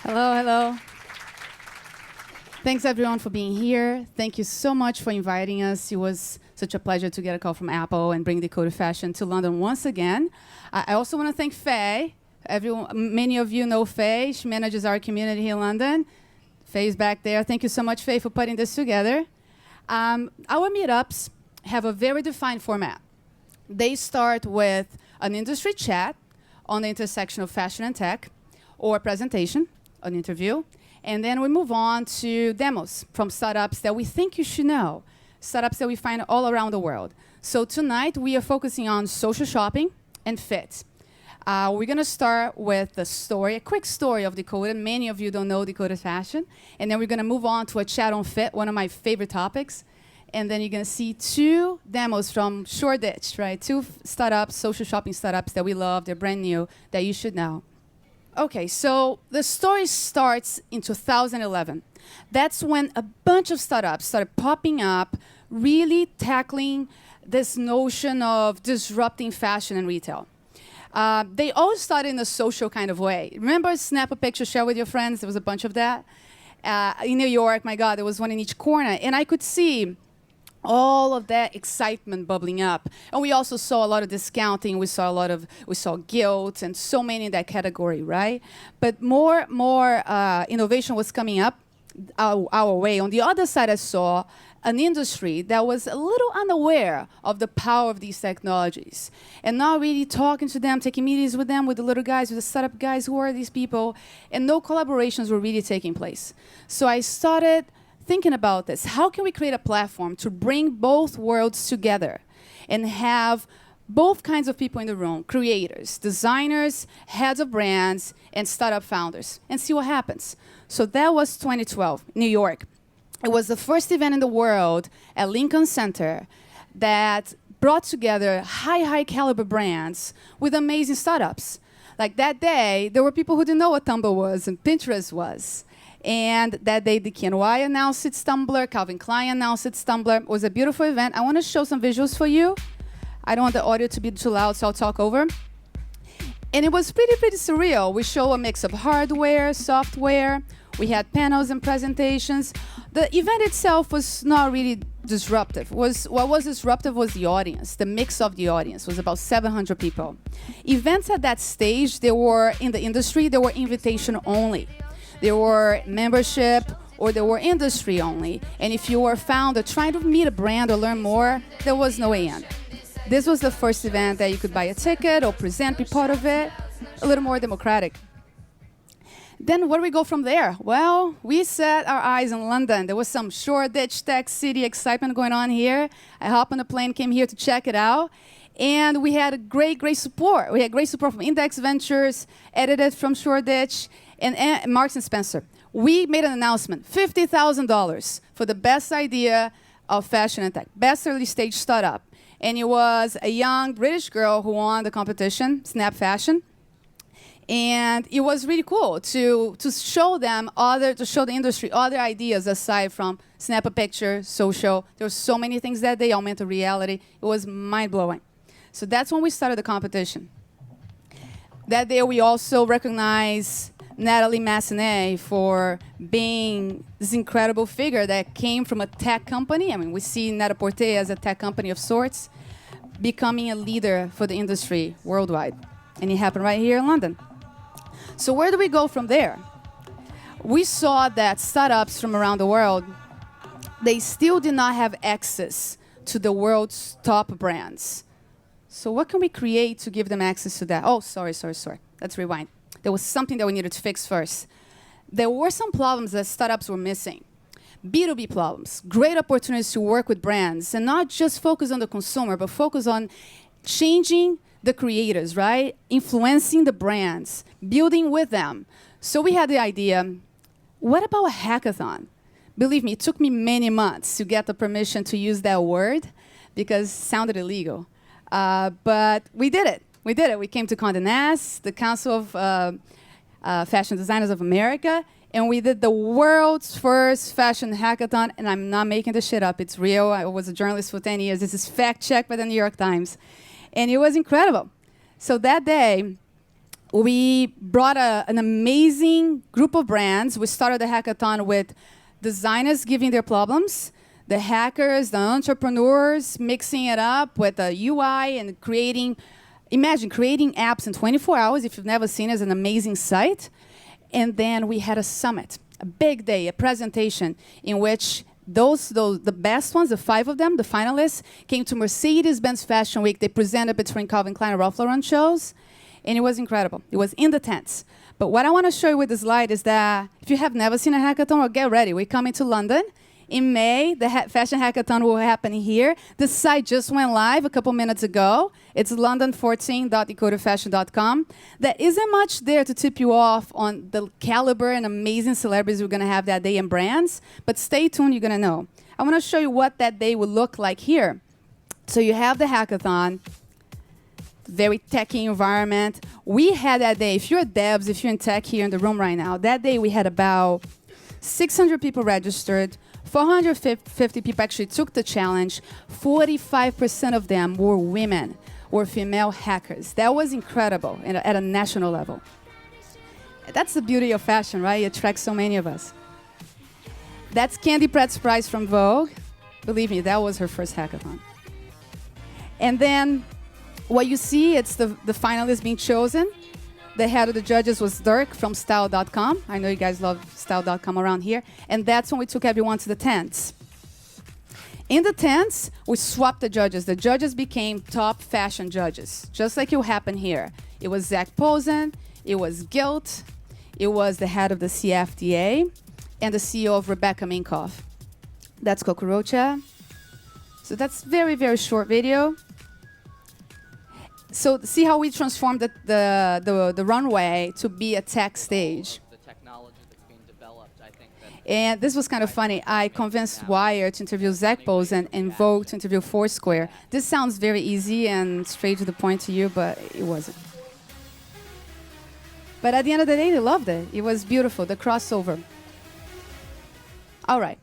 Hello, hello. Thanks everyone for being here. Thank you so much for inviting us. It was such a pleasure to get a call from Apple and bring Decoded Fashion to London once again. I also want to thank Faye. Many of you know Faye. She manages our community here in London. Faye's back there. Thank you so much, Faye, for putting this together. Our meetups have a very defined format. They start with an industry chat on the intersection of fashion and tech, or a presentation, an interview, and then we move on to demos from startups that we think you should know, startups that we find all around the world. So tonight we are focusing on social shopping and fit. We're going to start with a story, a quick story of Decoded. Many of you don't know Decoded Fashion. And then we're going to move on to a chat on fit, one of my favorite topics. And then you're going to see two demos from Shoreditch, right? Two startups, social shopping startups that we love. They're brand new, that you should know. Okay, so the story starts in 2011. That's when a bunch of startups started popping up, really tackling this notion of disrupting fashion and retail. They all started in a social kind of way. Remember snap a picture, share with your friends? There was a bunch of that. In New York, my God, there was one in each corner. And I could see all of that excitement bubbling up. And we also saw a lot of discounting. We saw guilt and so many in that category, right? But more innovation was coming up our way. On the other side, I saw an industry that was a little unaware of the power of these technologies and not really talking to them, taking meetings with them, with the little guys, with the startup guys, who are these people? And no collaborations were really taking place. So I started thinking about this. How can we create a platform to bring both worlds together and have both kinds of people in the room, creators, designers, heads of brands, and startup founders, and see what happens? So that was 2012, New York. It was the first event in the world at Lincoln Center that brought together high caliber brands with amazing startups. Like that day, there were people who didn't know what Tumblr was and Pinterest was. And that day, DKNY announced its Tumblr, Calvin Klein announced its Tumblr. It was a beautiful event. I want to show some visuals for you. I don't want the audio to be too loud, so I'll talk over. And it was pretty surreal. We show a mix of hardware, software. We had panels and presentations. The event itself was not really disruptive. What was disruptive was the audience. The mix of the audience was about 700 people. Events at that stage, they were in the industry, they were invitation only. There were membership or there were industry only. And if you were a founder trying to meet a brand or learn more, there was no way in. This was the first event that you could buy a ticket or present, be part of it, a little more democratic. Then where do we go from there? Well, we set our eyes in London. There was some Shoreditch Tech City excitement going on here. I hopped on a plane, came here to check it out. And we had great support. We had great support from Index Ventures, edited from Shoreditch, and Marks and Spencer. We made an announcement, $50,000 for the best idea of fashion and tech, best early stage startup. And it was a young British girl who won the competition, Snap Fashion. And it was really cool to show them to show the industry other ideas aside from snap a picture, social. There were so many things that day, augmented reality. It was mind-blowing. So that's when we started the competition. That day we also recognized Natalie Massenet for being this incredible figure that came from a tech company. I mean, we see Net-a-Porter as a tech company of sorts, becoming a leader for the industry worldwide. And it happened right here in London. So where do we go from there? We saw that startups from around the world, they still did not have access to the world's top brands. So what can we create to give them access to that? Oh, sorry. Let's rewind. There was something that we needed to fix first. There were some problems that startups were missing. B2B problems, great opportunities to work with brands and not just focus on the consumer, but focus on changing the creators, right? Influencing the brands, building with them. So we had the idea, what about a hackathon? Believe me, it took me many months to get the permission to use that word because it sounded illegal. But we did it. We came to Condé Nast, the Council of Fashion Designers of America, and we did the world's first fashion hackathon, and I'm not making this shit up. It's real. I was a journalist for 10 years. This is fact-checked by the New York Times. And it was incredible. So that day, we brought an amazing group of brands. We started the hackathon with designers giving their problems, the hackers, the entrepreneurs mixing it up with the UI and creating, imagine creating apps in 24 hours. If you've never seen it, it's an amazing site. And then we had a summit, a big day, a presentation in which the best ones, the 5 of them, the finalists, came to Mercedes-Benz Fashion Week. They presented between Calvin Klein and Ralph Lauren shows. And it was incredible. It was in the tents. But what I want to show you with this slide is that if you have never seen a hackathon, well, get ready. We're coming to London. In May, the fashion hackathon will happen here. The site just went live a couple minutes ago. It's london14.decodedfashion.com. There isn't much there to tip you off on the caliber and amazing celebrities we're going to have that day and brands. But stay tuned, you're going to know. I want to show you what that day would look like here. So you have the hackathon. Very techy environment. We had that day, if you're devs, if you're in tech here in the room right now, that day we had about 600 people registered, 450 people actually took the challenge, 45% of them were women, were female hackers. That was incredible at a national level. That's the beauty of fashion, right? It attracts so many of us. That's Candy Pratt's prize from Vogue. Believe me, that was her first hackathon. And then what you see, it's the finalists being chosen. The head of the judges was Dirk from Style.com. I know you guys love Style.com around here. And that's when we took everyone to the tents. In the tents, we swapped the judges. The judges became top fashion judges, just like it will happen here. It was Zach Posen, it was Gilt, it was the head of the CFDA, and the CEO of Rebecca Minkoff. That's Cucurucha. So that's very, very short video. So see how we transformed the runway to be a tech stage. The technology that's being developed, I think that. And this was kind of funny. I convinced Wired to interview Zach Posen and Vogue to interview Foursquare. This sounds very easy and straight to the point to you, but it wasn't. But at the end of the day, they loved it. It was beautiful, the crossover. All right.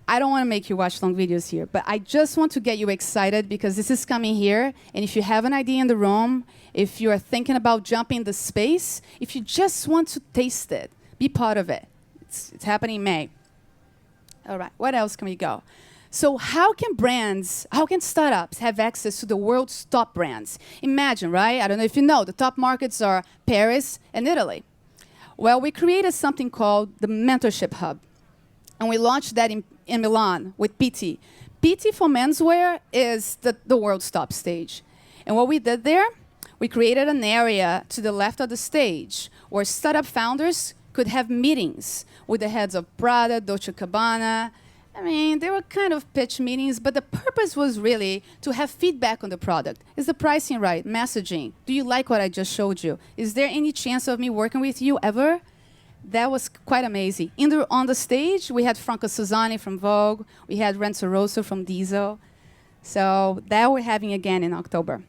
I don't want to make you watch long videos here, but I just want to get you excited because this is coming here. And if you have an idea in the room, if you are thinking about jumping the space, if you just want to taste it, be part of it. It's happening in May. All right, what else can we go? So how can startups have access to the world's top brands? Imagine, right? I don't know if you know, the top markets are Paris and Italy. Well, we created something called the Mentorship Hub. And we launched that in Milan with PT. PT for menswear is the world's top stage. And what we did there, we created an area to the left of the stage where startup founders could have meetings with the heads of Prada, Dolce & Gabbana. I mean, they were kind of pitch meetings, but the purpose was really to have feedback on the product. Is the pricing right? Messaging. Do you like what I just showed you? Is there any chance of me working with you ever? That was quite amazing. On the stage, we had Franco Susani from Vogue. We had Renzo Rosso from Diesel. So that we're having again in October.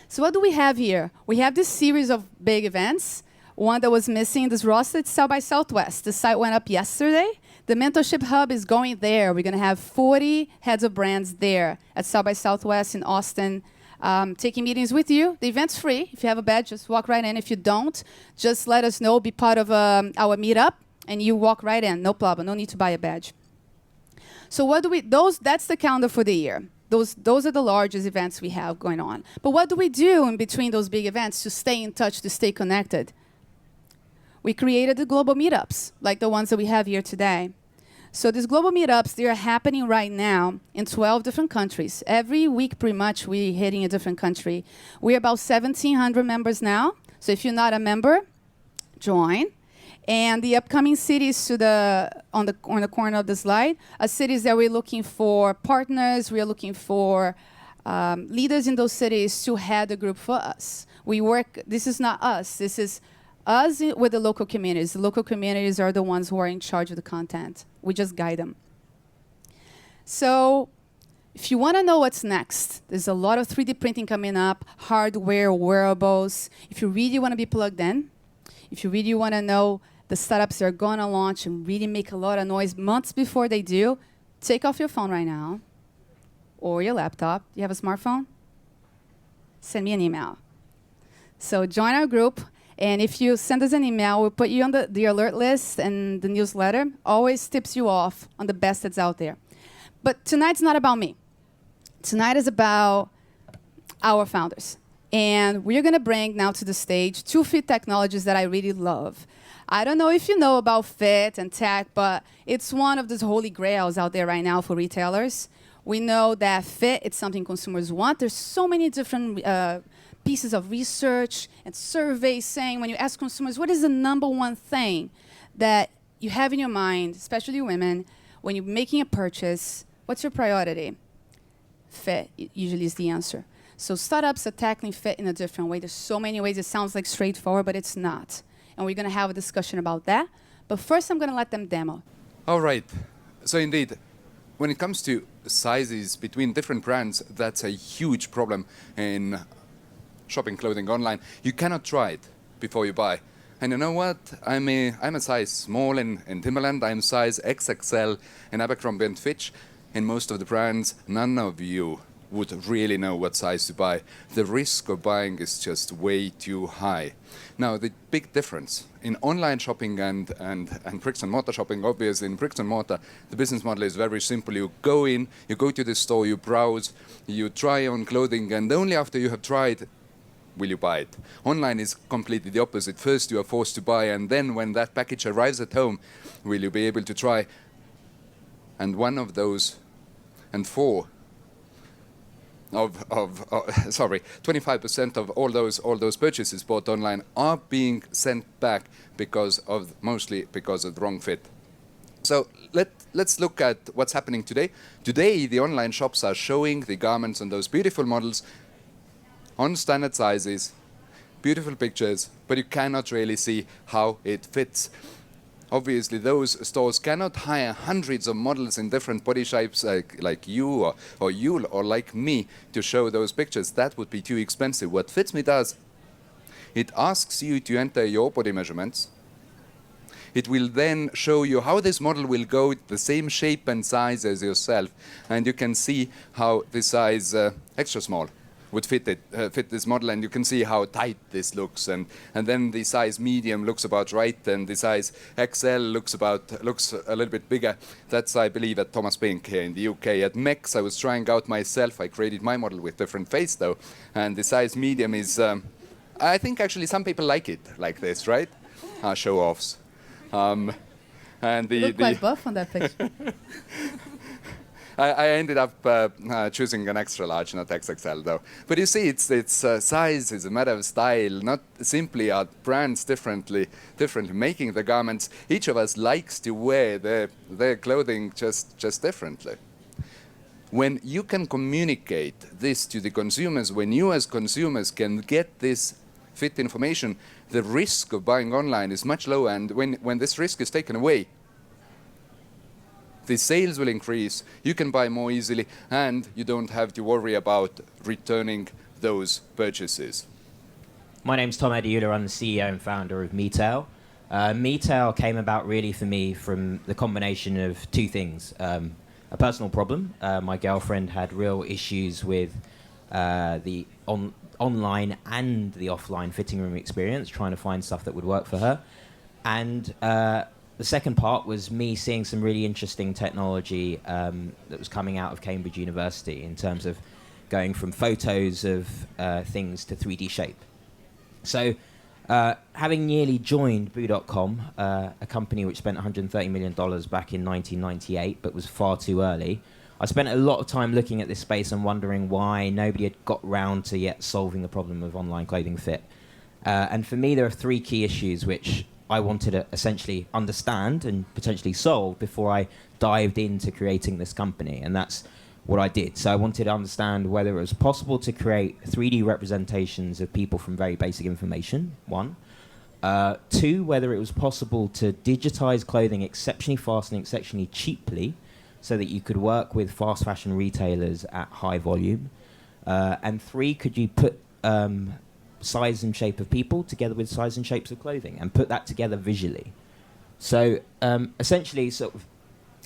So what do we have here? We have this series of big events. One that was missing in this roster, it's South by Southwest. The site went up yesterday. The Mentorship Hub is going there. We're going to have 40 heads of brands there at South by Southwest in Austin, taking meetings with you. The event's free. If you have a badge, just walk right in. If you don't, just let us know. Be part of our meetup, and you walk right in. No problem. No need to buy a badge. So what do we? That's the calendar for the year. Those are the largest events we have going on. But what do we do in between those big events to stay in touch, to stay connected? We created the global meetups, like the ones that we have here today. So these global meetups, they are happening right now in 12 different countries. Every week, pretty much, we're hitting a different country. We're about 1,700 members now. So if you're not a member, join. And the upcoming cities on the corner of the slide are cities that we're looking for partners. We are looking for leaders in those cities to head the group for us. This is not us. This is us with the local communities. The local communities are the ones who are in charge of the content. We just guide them. So if you want to know what's next, there's a lot of 3D printing coming up, hardware, wearables. If you really want to be plugged in, if you really want to know the startups that are going to launch and really make a lot of noise months before they do, take off your phone right now or your laptop. Do you have a smartphone? Send me an email. So join our group. And if you send us an email, we'll put you on the alert list and the newsletter. Always tips you off on the best that's out there. But tonight's not about me. Tonight is about our founders. And we're going to bring now to the stage 2 fit technologies that I really love. I don't know if you know about fit and tech, but it's one of those holy grails out there right now for retailers. We know that fit is something consumers want. There's so many different pieces of research and surveys saying when you ask consumers, what is the number one thing that you have in your mind, especially women, when you're making a purchase, what's your priority? Fit usually is the answer. So startups are tackling fit in a different way. There's so many ways. It sounds like straightforward, but it's not. And we're going to have a discussion about that. But first, I'm going to let them demo. All right. So indeed, when it comes to sizes between different brands, that's a huge problem in shopping clothing online. You cannot try it before you buy. And you know what? I'm a size small in Timberland. I'm size XXL in Abercrombie & Fitch. In most of the brands, none of you would really know what size to buy. The risk of buying is just way too high. Now, the big difference in online shopping and bricks and mortar shopping, obviously in bricks and mortar, the business model is very simple. You go in, you go to the store, you browse, you try on clothing, and only after you have tried will you buy it. Online is completely the opposite. First you are forced to buy, and then when that package arrives at home, will you be able to try. And one of those, and 25% of all those purchases bought online are being sent back mostly because of the wrong fit. So let's look at what's happening today. Today, the online shops are showing the garments on those beautiful models on standard sizes, beautiful pictures, but you cannot really see how it fits. Obviously, those stores cannot hire hundreds of models in different body shapes like you or you or like me to show those pictures. That would be too expensive. What FitMe does, it asks you to enter your body measurements. It will then show you how this model will go the same shape and size as yourself. And you can see how the size extra small would fit this model, and you can see how tight this looks, and then the size medium looks about right, and the size XL looks a little bit bigger. That's, I believe, at Thomas Pink here in the UK. At Mex, I was trying out myself. I created my model with different face though, and the size medium is. I think actually some people like it like this, right? Show offs. And You look quite buff on that picture. I ended up choosing an extra large, not XXL though. But you see, it's size is a matter of style, not simply are brands differently making the garments. Each of us likes to wear their clothing just differently. When you can communicate this to the consumers, when you as consumers can get this fit information, the risk of buying online is much lower. And when this risk is taken away, the sales will increase, you can buy more easily, and you don't have to worry about returning those purchases. My name's Tom Adiula. I'm the CEO and founder of MeTail. MeTail came about really for me from the combination of 2 things. A personal problem. My girlfriend had real issues with the online and the offline fitting room experience, trying to find stuff that would work for her. And the second part was me seeing some really interesting technology that was coming out of Cambridge University in terms of going from photos of things to 3D shape. So having nearly joined Boo.com, a company which spent $130 million back in 1998 but was far too early, I spent a lot of time looking at this space and wondering why nobody had got round to yet solving the problem of online clothing fit. And for me, there are 3 key issues which I wanted to essentially understand and potentially solve before I dived into creating this company, and that's what I did. So I wanted to understand whether it was possible to create 3D representations of people from very basic information, 1. 2, whether it was possible to digitize clothing exceptionally fast and exceptionally cheaply so that you could work with fast fashion retailers at high volume. And 3, could you put size and shape of people together with size and shapes of clothing and put that together visually. So essentially, sort of,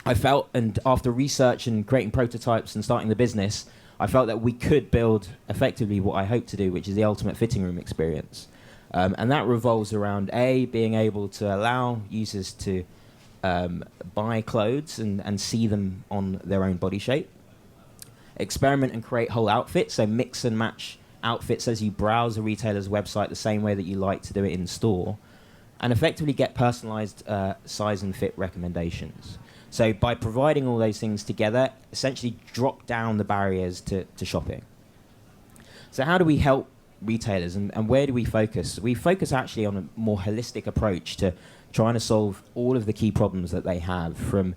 I felt, and after research and creating prototypes and starting the business, I felt that we could build effectively what I hope to do, which is the ultimate fitting room experience. And that revolves around being able to allow users to buy clothes and see them on their own body shape, experiment and create whole outfits, so mix and match outfits as you browse a retailer's website the same way that you like to do it in store, and effectively get personalized size and fit recommendations. So by providing all those things together, essentially drop down the barriers to shopping. So how do we help retailers, and where do we focus? We focus actually on a more holistic approach to trying to solve all of the key problems that they have, from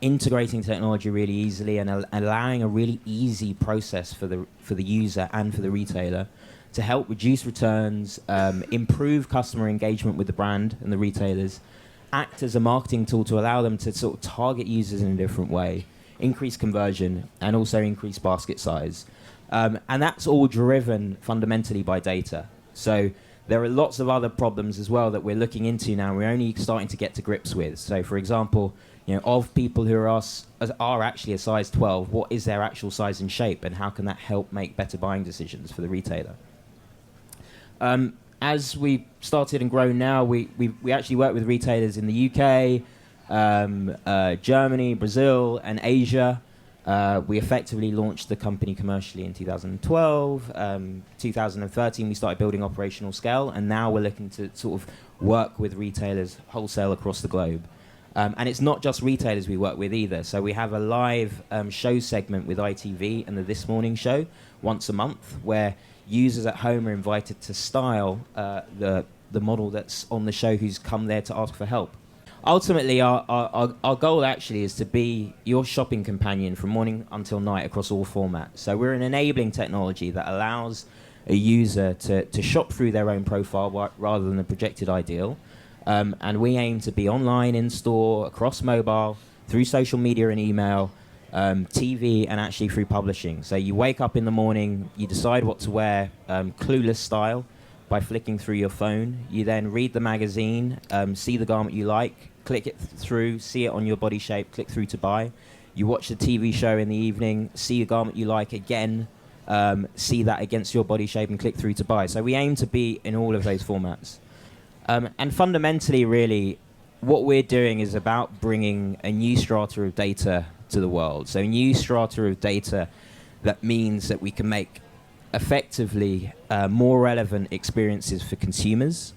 integrating technology really easily and allowing a really easy process for the user and for the retailer to help reduce returns, improve customer engagement with the brand and the retailers, act as a marketing tool to allow them to sort of target users in a different way, increase conversion, and also increase basket size. And that's all driven fundamentally by data. So there are lots of other problems as well that we're looking into now. We're only starting to get to grips with. So, for example, of people who are actually a size 12, what is their actual size and shape, and how can that help make better buying decisions for the retailer? As we started and grown now, we actually work with retailers in the UK, Germany, Brazil, and Asia. We effectively launched the company commercially in 2012. 2013, we started building operational scale, and now we're looking to sort of work with retailers wholesale across the globe. And it's not just retailers we work with either. So we have a live show segment with ITV and the This Morning show once a month, where users at home are invited to style the model that's on the show who's come there to ask for help. Ultimately, our goal actually is to be your shopping companion from morning until night across all formats. So we're an enabling technology that allows a user to shop through their own profile rather than a projected ideal. And we aim to be online, in-store, across mobile, through social media and email, TV, and actually through publishing. So you wake up in the morning, you decide what to wear, clueless style, by flicking through your phone. You then read the magazine, see the garment you like, click it through, see it on your body shape, click through to buy. You watch the TV show in the evening, see a garment you like again, see that against your body shape, and click through to buy. So we aim to be in all of those formats. And fundamentally, really, what we're doing is about bringing a new strata of data to the world. So a new strata of data that means that we can make effectively more relevant experiences for consumers,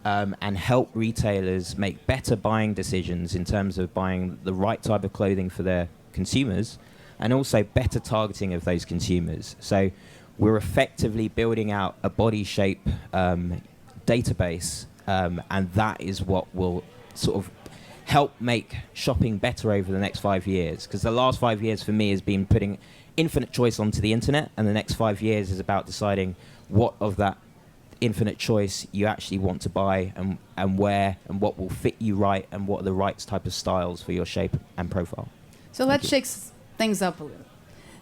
and help retailers make better buying decisions in terms of buying the right type of clothing for their consumers, and also better targeting of those consumers. So we're effectively building out a body shape database, and that is what will sort of help make shopping better over the next 5 years. Because the last 5 years for me has been putting infinite choice onto the internet, and the next 5 years is about deciding what of that infinite choice you actually want to buy, and where, and what will fit you right, and what are the right type of styles for your shape and profile. So let's shake things up a little.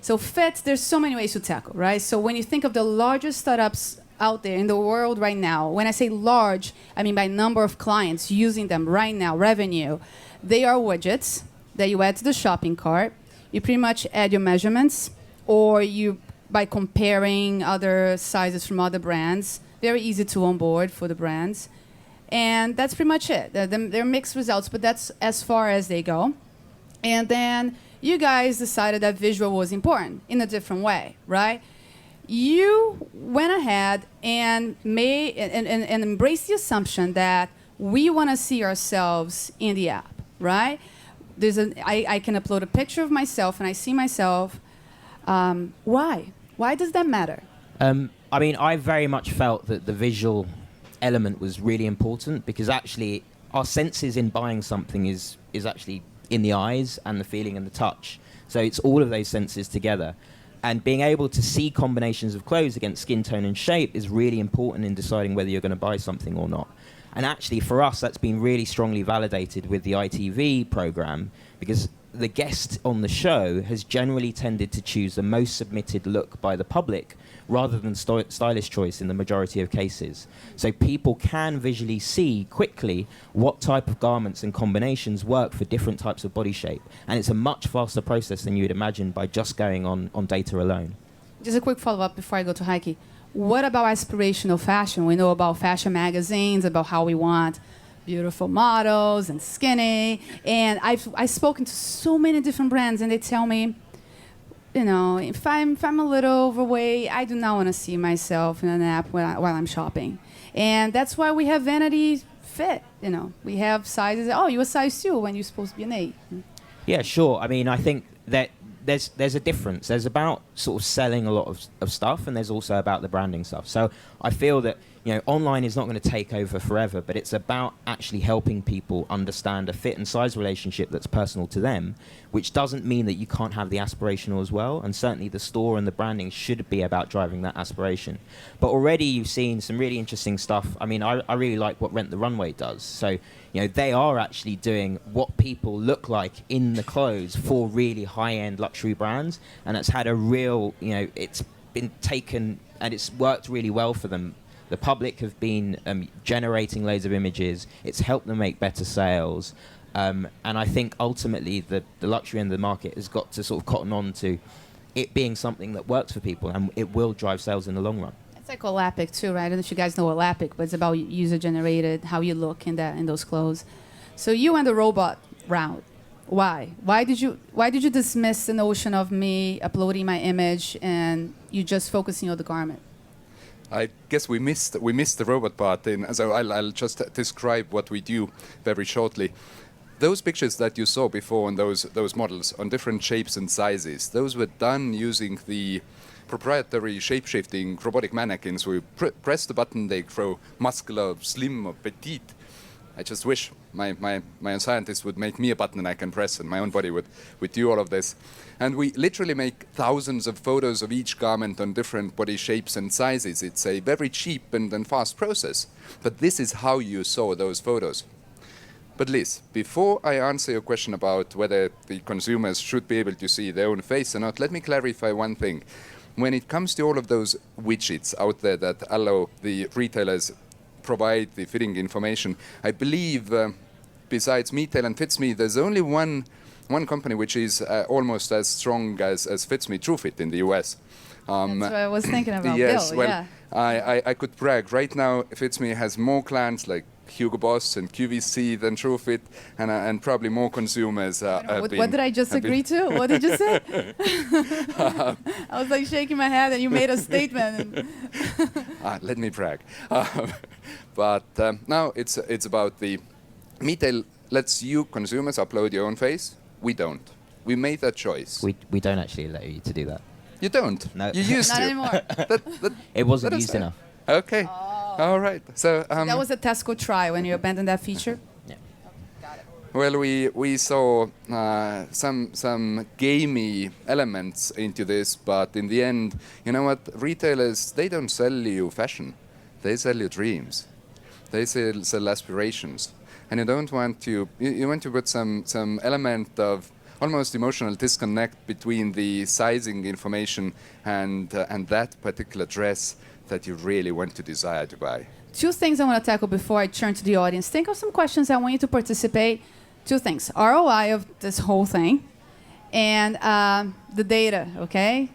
So fit, there's so many ways to tackle, right? So when you think of the largest startups out there in the world right now, when I say large, I mean by number of clients using them right now, revenue, they are widgets that you add to the shopping cart. You pretty much add your measurements, or you, by comparing other sizes from other brands, very easy to onboard for the brands. And that's pretty much it. They're mixed results, but that's as far as they go. And then you guys decided that visual was important in a different way, right? You went ahead and made and embraced the assumption that we want to see ourselves in the app, right? I can upload a picture of myself and I see myself. Why? Why does that matter? I mean, I very much felt that the visual element was really important, because actually our senses in buying something is actually in the eyes and the feeling and the touch. So it's all of those senses together. And being able to see combinations of clothes against skin tone and shape is really important in deciding whether you're going to buy something or not. And actually, for us, that's been really strongly validated with the ITV program, because the guest on the show has generally tended to choose the most submitted look by the public rather than stylist choice in the majority of cases. So people can visually see quickly what type of garments and combinations work for different types of body shape. And it's a much faster process than you would imagine by just going on data alone. Just a quick follow-up before I go to Heike. what about aspirational fashion? We know about fashion magazines, about how we want beautiful models and skinny. And I've spoken to so many different brands, and they tell me, you know, if I'm a little overweight, I do not want to see myself in an app while I'm shopping. And that's why we have Vanity Fit. You know, we have sizes. Oh, you're a size 2 when you're supposed to be an 8. Yeah, sure. I mean, I think that there's a difference. There's about sort of selling a lot of stuff, and there's also about the branding stuff. So I feel that, you know, online is not going to take over forever, but it's about actually helping people understand a fit and size relationship that's personal to them, which doesn't mean that you can't have the aspirational as well. And certainly the store and the branding should be about driving that aspiration. But already you've seen some really interesting stuff. I mean, I really like what Rent the Runway does. So, you know, they are actually doing what people look like in the clothes for really high-end luxury brands. And it's had a real, you know, it's been taken and it's worked really well for them. The public have been generating loads of images. It's helped them make better sales. And I think ultimately the luxury end of the market has got to sort of cotton on to it being something that works for people, and it will drive sales in the long run. It's like Olapic too, right? I don't know if you guys know Olapic, but it's about user-generated, how you look in those clothes. So you went the robot route. Why? Why did you dismiss the notion of me uploading my image and you just focusing on the garment? I guess we missed the robot part in, so I'll just describe what we do very shortly. Those pictures that you saw before on those models on different shapes and sizes, those were done using the proprietary shape-shifting robotic mannequins. We press the button, they grow muscular, slim, or petite. I just wish my scientist would make me a button I can press, and my own body would do all of this. And we literally make thousands of photos of each garment on different body shapes and sizes. It's a very cheap and fast process. But this is how you saw those photos. But Liz, before I answer your question about whether the consumers should be able to see their own face or not, let me clarify one thing. When it comes to all of those widgets out there that allow the retailers provide the fitting information, I believe besides MeTail and FitsMe, there's only one company which is almost as strong as FitsMe, TrueFit in the US. That's what I was thinking about. Yes, Bill, well, yeah. I could brag. Right now, FitsMe has more clients like Hugo Boss and QVC than TrueFit, and probably more consumers. What did I just agree to? What did you say? I was like shaking my head, and you made a statement. Let me brag. But now it's about the MeTail lets you consumers upload your own face. We don't. We made that choice. We don't actually allow you to do that. You don't? No. You used Not to. anymore. It wasn't Let us used know. enough. Okay. Oh. All right. So That was a Tesco try when you abandoned that feature? Yeah. Got it. well, we saw some gamey elements into this, but in the end, you know what? Retailers, they don't sell you fashion. They sell you dreams. They sell aspirations. And you don't want to, you want to put some element of almost emotional disconnect between the sizing information and that particular dress that you really want to desire to buy. 2 things I want to tackle before I turn to the audience. Think of some questions I want you to participate. 2 things. ROI of this whole thing and the data, okay?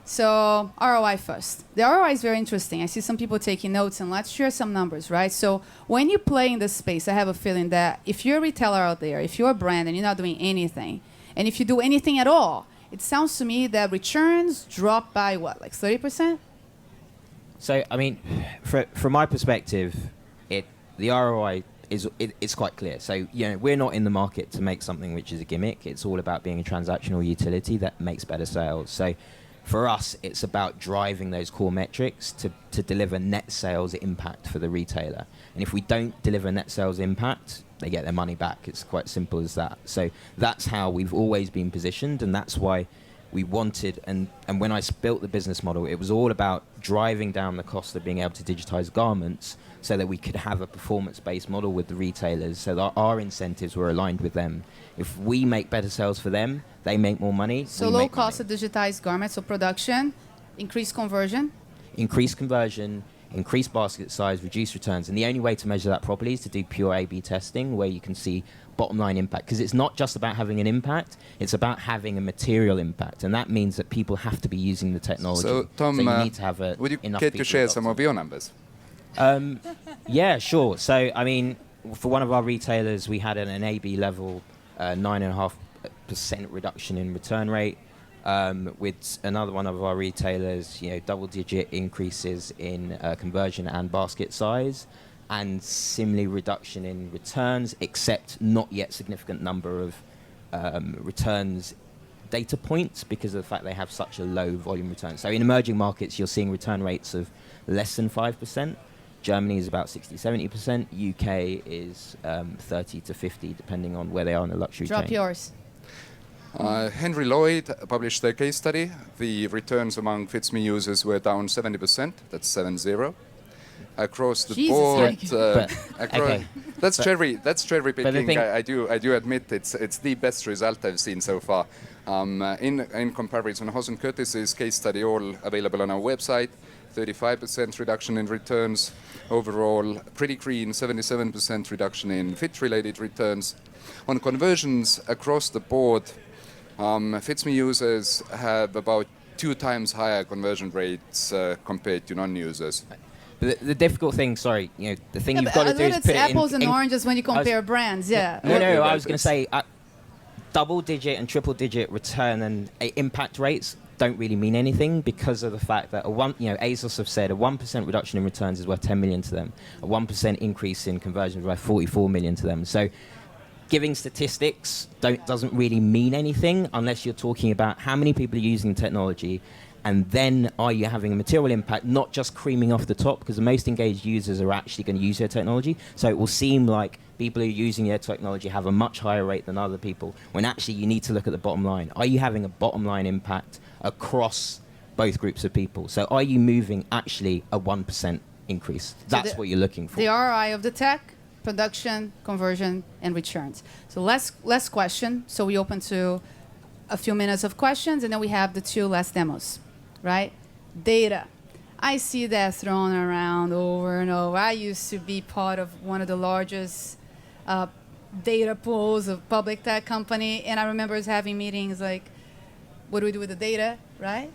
So ROI first. The ROI is very interesting. I see some people taking notes, and let's share some numbers, right? So when you play in this space, I have a feeling that if you're a retailer out there, if you're a brand and you're not doing anything, and if you do anything at all, it sounds to me that returns drop by what, like 30%? So, I mean, from my perspective, the ROI it's quite clear. So, you know, we're not in the market to make something which is a gimmick. It's all about being a transactional utility that makes better sales. So, for us, it's about driving those core metrics to deliver net sales impact for the retailer. And if we don't deliver net sales impact, they get their money back. It's quite simple as that. So that's how we've always been positioned, and that's why we wanted, and when I built the business model, it was all about driving down the cost of being able to digitize garments so that we could have a performance-based model with the retailers, so that our incentives were aligned with them. If we make better sales for them, they make more money. So low cost of digitized garments, so production, increased conversion. Increased conversion, increase basket size, reduce returns. And the only way to measure that properly is to do pure A/B testing, where you can see bottom line impact. Because it's not just about having an impact, it's about having a material impact. And that means that people have to be using the technology. So, Tom, you need to have would you enough care to people share adopt some it. of your numbers? Yeah, sure. So, I mean, for one of our retailers, we had an A/B level 9.5% reduction in return rate. With another one of our retailers, double-digit increases in conversion and basket size, and similarly reduction in returns, except not yet significant number of returns data points because of the fact they have such a low volume return. So in emerging markets, you're seeing return rates of less than 5%. Germany is about 60-70%. UK is 30 to 50, depending on where they are in the luxury Drop chain. yours. Henry Lloyd published their case study. The returns among FitsMe users were down 70%. That's 70. Across the Jesus, board, okay. that's cherry picking. thing- I do admit it's the best result I've seen so far. In comparison, Hosen Curtis's case study, all available on our website. 35% reduction in returns overall. Pretty Green, 77% reduction in fit-related returns. On conversions across the board, FitsMe users have about 2 times higher conversion rates compared to non-users. But the difficult thing, the thing you've got to do is It's put it apples in, and oranges when you compare brands, yeah. No, I was going to say double-digit and triple-digit return and impact rates don't really mean anything because of the fact that ASOS have said a 1% reduction in returns is worth 10 million to them. A 1% increase in conversion is worth 44 million to them. So giving statistics doesn't really mean anything unless you're talking about how many people are using the technology, and then are you having a material impact, not just creaming off the top, because the most engaged users are actually going to use their technology. So it will seem like people who are using their technology have a much higher rate than other people, when actually you need to look at the bottom line. Are you having a bottom line impact across both groups of people? So are you moving actually a 1% increase? That's what you're looking for. The ROI of the tech, production, conversion, and returns. So last question. So we open to a few minutes of questions, and then we have the 2 last demos, right? Data. I see that thrown around over and over. I used to be part of one of the largest data pools of public tech company, and I remember us having meetings like, what do we do with the data, right?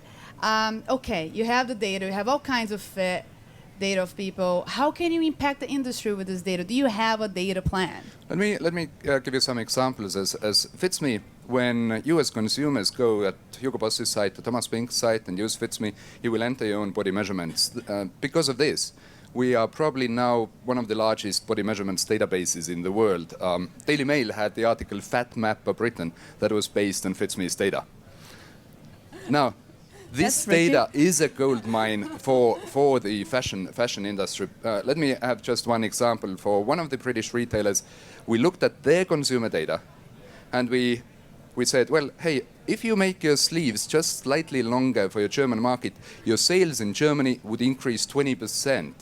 Okay, you have the data. You have all kinds of data of people. How can you impact the industry with this data? Do you have a data plan? Let me give you some examples. As FitsMe, when you as consumers go at Hugo Boss's site, to Thomas Pink's site, and use FitsMe, you will enter your own body measurements. Because of this, we are probably now one of the largest body measurements databases in the world. Daily Mail had the article Fat Map of Britain that was based on FitsMe's data. Now, this data is a gold mine for the fashion industry. Let me have just one example. For one of the British retailers, we looked at their consumer data, and we said, well, hey, if you make your sleeves just slightly longer for your German market, your sales in Germany would increase 20%.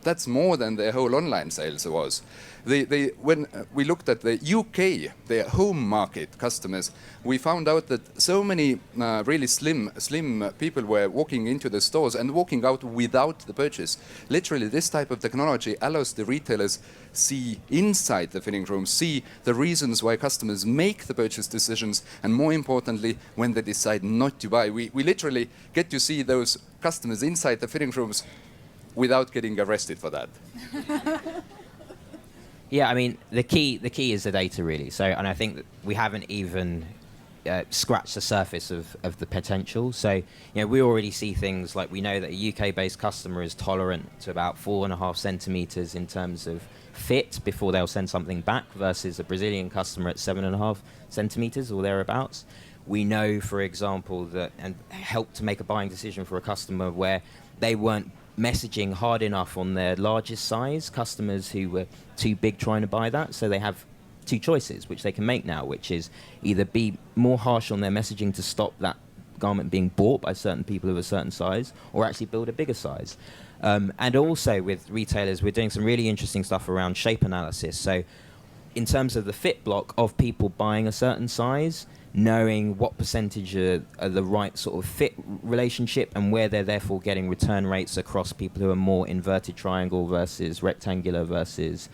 That's more than their whole online sales was. When we looked at the UK, their home market customers, we found out that so many really slim people were walking into the stores and walking out without the purchase. Literally, this type of technology allows the retailers see inside the fitting room, see the reasons why customers make the purchase decisions, and more importantly, when they decide not to buy. We literally get to see those customers inside the fitting rooms without getting arrested for that. Yeah, I mean, the key is the data, really. So, and I think that we haven't even scratched the surface of the potential. So, we already see things like, we know that a UK-based customer is tolerant to about 4.5 centimeters in terms of fit before they'll send something back, versus a Brazilian customer at 7.5 centimeters or thereabouts. We know, for example, that, and help to make a buying decision for a customer where they weren't messaging hard enough on their largest size customers who were too big trying to buy that. So they have 2 choices which they can make now, which is either be more harsh on their messaging to stop that garment being bought by certain people of a certain size, or actually build a bigger size. And also with retailers, we're doing some really interesting stuff around shape analysis. So in terms of the fit block of people buying a certain size, knowing what percentage are the right sort of fit relationship and where they're therefore getting return rates across people who are more inverted triangle versus rectangular versus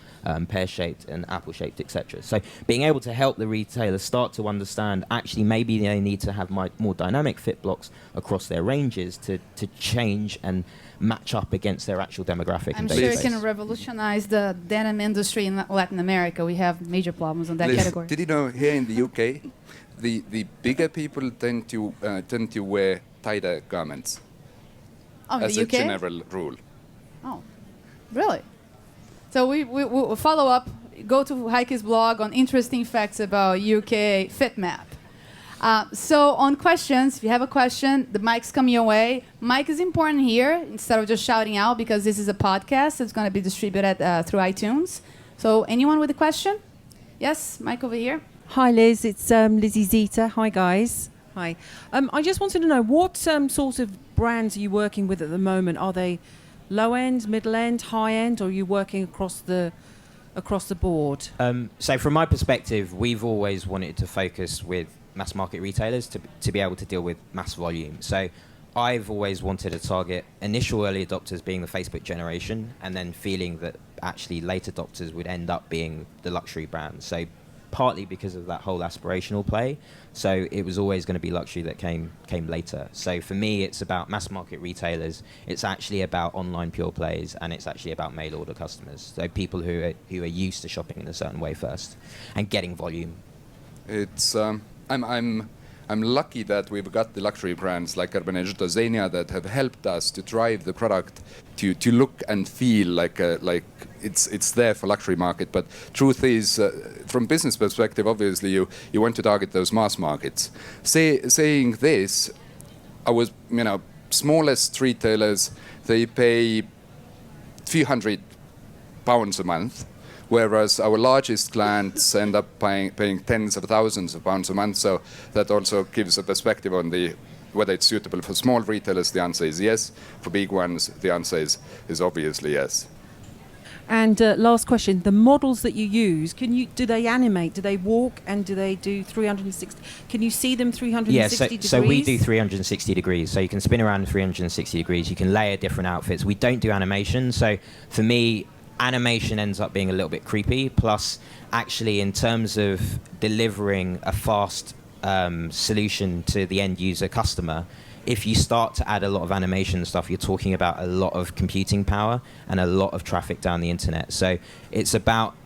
pear-shaped and apple-shaped, etc. So being able to help the retailers start to understand actually maybe they need to have more dynamic fit blocks across their ranges to change and match up against their actual demographic. I'm sure it can revolutionize the denim industry in Latin America. We have major problems in that Liz, category. did you know here in the UK, the bigger people tend to wear tighter garments Oh, in as the a UK? general rule. Oh, really? So we'll follow up. Go to Heike's blog on interesting facts about UK fit map. So on questions, if you have a question, the mic's coming your way. Mic is important here instead of just shouting out because this is a podcast. It's going to be distributed through iTunes. So anyone with a question? Yes, mic over here. Hi Liz, it's Lizzie Zeta. Hi guys. Hi. I just wanted to know what sort of brands are you working with at the moment? Are they low end, middle end, high end, or are you working across the board? So from my perspective, we've always wanted to focus with mass market retailers to be able to deal with mass volume. So I've always wanted to target initial early adopters being the Facebook generation and then feeling that actually late adopters would end up being the luxury brands. So partly because of that whole aspirational play. So it was always going to be luxury that came later. So for me, it's about mass market retailers. It's actually about online pure plays, and it's actually about mail order customers. So people who are used to shopping in a certain way first and getting volume. It's I'm lucky that we've got the luxury brands like Urbaneggiato Zegna that have helped us to drive the product to look and feel like it's there for luxury market. But truth is, from business perspective, obviously you want to target those mass markets. Saying this, smallest retailers, they pay few £100 a month. Whereas our largest clients end up paying tens of thousands of pounds a month. So that also gives a perspective on whether it's suitable for small retailers. The answer is yes. For big ones, the answer is obviously yes. And last question, the models that you use, do they animate, do they walk, and do they do 360? Can you see them 360 degrees? So we do 360 degrees. So you can spin around 360 degrees. You can layer different outfits. We don't do animation. So for me, animation ends up being a little bit creepy. Plus, actually, in terms of delivering a fast solution to the end user customer, if you start to add a lot of animation stuff, you're talking about a lot of computing power and a lot of traffic down the internet. So it's about